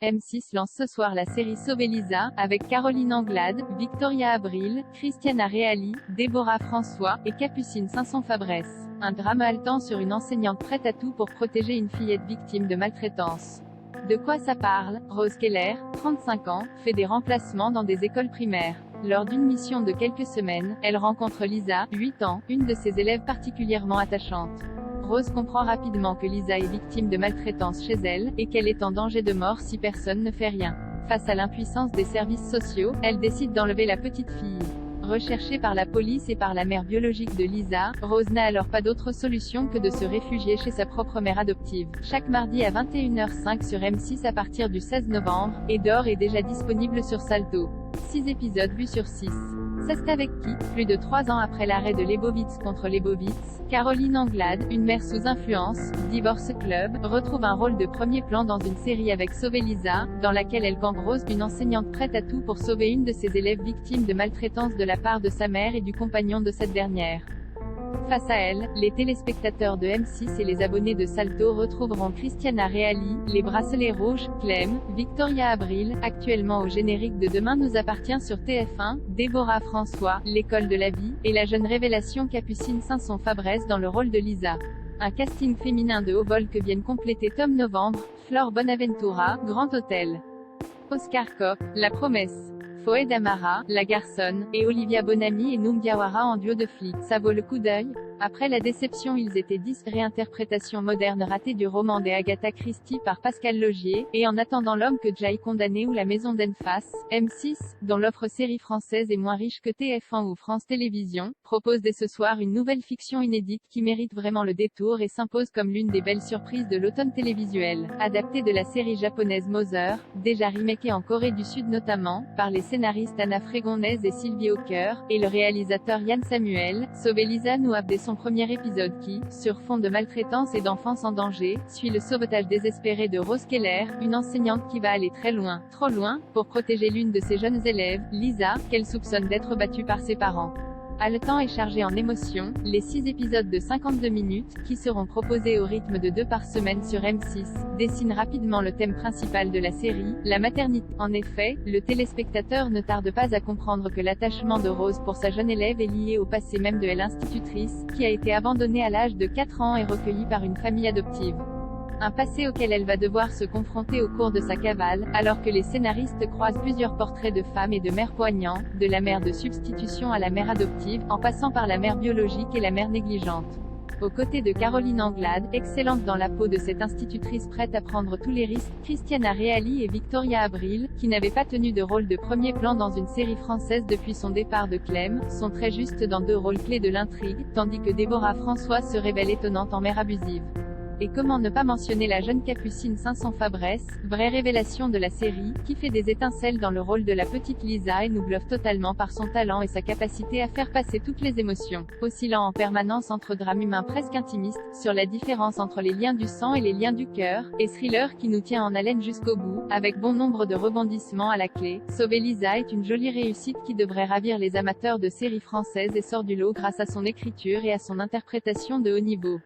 M6 lance ce soir la série Sauver Lisa, avec Caroline Anglade, Victoria Abril, Christiana Reali, Déborah François, et Capucine Sanson-Fabrès. Un drame haletant sur une enseignante prête à tout pour protéger une fillette victime de maltraitance. De quoi ça parle? Rose Keller, 35 ans, fait des remplacements dans des écoles primaires. Lors d'une mission de quelques semaines, elle rencontre Lisa, 8 ans, une de ses élèves particulièrement attachante. Rose comprend rapidement que Lisa est victime de maltraitance chez elle, et qu'elle est en danger de mort si personne ne fait rien. Face à l'impuissance des services sociaux, elle décide d'enlever la petite fille. Recherchée par la police et par la mère biologique de Lisa, Rose n'a alors pas d'autre solution que de se réfugier chez sa propre mère adoptive. Chaque mardi à 21h05 sur M6 à partir du 16 novembre, et d'or est déjà disponible sur Salto. 6 épisodes vus sur 6. C'est avec qui, plus de 3 ans après l'arrêt de Lebowitz contre Lebowitz, Caroline Anglade, une mère sous influence, Divorce Club, retrouve un rôle de premier plan dans une série avec Sauver Lisa, dans laquelle elle campe Rose, une enseignante prête à tout pour sauver une de ses élèves victimes de maltraitance de la part de sa mère et du compagnon de cette dernière. Face à elle, les téléspectateurs de M6 et les abonnés de Salto retrouveront Christiana Reali, Les Bracelets Rouges, Clem, Victoria Abril, actuellement au générique de Demain nous appartient sur TF1, Déborah François, L'école de la vie, et la jeune révélation Capucine Sanson-Fabrès dans le rôle de Lisa. Un casting féminin de haut vol que viennent compléter Tom Novembre, Flore Bonaventura, Grand Hôtel, Oscar Kopp, La Promesse, Foed Amara, La Garçonne, et Olivia Bonamy et Noum Diawara en duo de flics. Ça vaut le coup d'œil? Après la déception Ils étaient 10, réinterprétation moderne ratée du roman d'Agatha Christie par Pascal Logier, et En attendant l'homme que Jay condamné ou La maison d'Enfas, M6, dont l'offre série française est moins riche que TF1 ou France Télévisions, propose dès ce soir une nouvelle fiction inédite qui mérite vraiment le détour et s'impose comme l'une des belles surprises de l'automne télévisuel. Adaptée de la série japonaise Mother, déjà remakée en Corée du Sud notamment, par les scénaristes Anna Frégonèse et Sylvie Aucoeur, et le réalisateur Yann Samuel, Sauver Lisa nous update son premier épisode qui, sur fond de maltraitance et d'enfance en danger, suit le sauvetage désespéré de Rose Keller, une enseignante qui va aller très loin, trop loin, pour protéger l'une de ses jeunes élèves, Lisa, qu'elle soupçonne d'être battue par ses parents. Haletant et chargé en émotions, les 6 épisodes de 52 minutes, qui seront proposés au rythme de 2 par semaine sur M6, dessinent rapidement le thème principal de la série, la maternité. En effet, le téléspectateur ne tarde pas à comprendre que l'attachement de Rose pour sa jeune élève est lié au passé même de l'institutrice, qui a été abandonnée à l'âge de 4 ans et recueillie par une famille adoptive. Un passé auquel elle va devoir se confronter au cours de sa cavale, alors que les scénaristes croisent plusieurs portraits de femmes et de mères poignants, de la mère de substitution à la mère adoptive, en passant par la mère biologique et la mère négligente. Aux côtés de Caroline Anglade, excellente dans la peau de cette institutrice prête à prendre tous les risques, Christiana Reali et Victoria Abril, qui n'avaient pas tenu de rôle de premier plan dans une série française depuis son départ de Clem, sont très justes dans 2 rôles clés de l'intrigue, tandis que Déborah François se révèle étonnante en mère abusive. Et comment ne pas mentionner la jeune Capucine Sanson-Fabrès, vraie révélation de la série, qui fait des étincelles dans le rôle de la petite Lisa et nous bluffe totalement par son talent et sa capacité à faire passer toutes les émotions. Oscillant en permanence entre drame humain presque intimiste, sur la différence entre les liens du sang et les liens du cœur, et thriller qui nous tient en haleine jusqu'au bout, avec bon nombre de rebondissements à la clé, Sauver Lisa est une jolie réussite qui devrait ravir les amateurs de séries françaises et sort du lot grâce à son écriture et à son interprétation de haut niveau.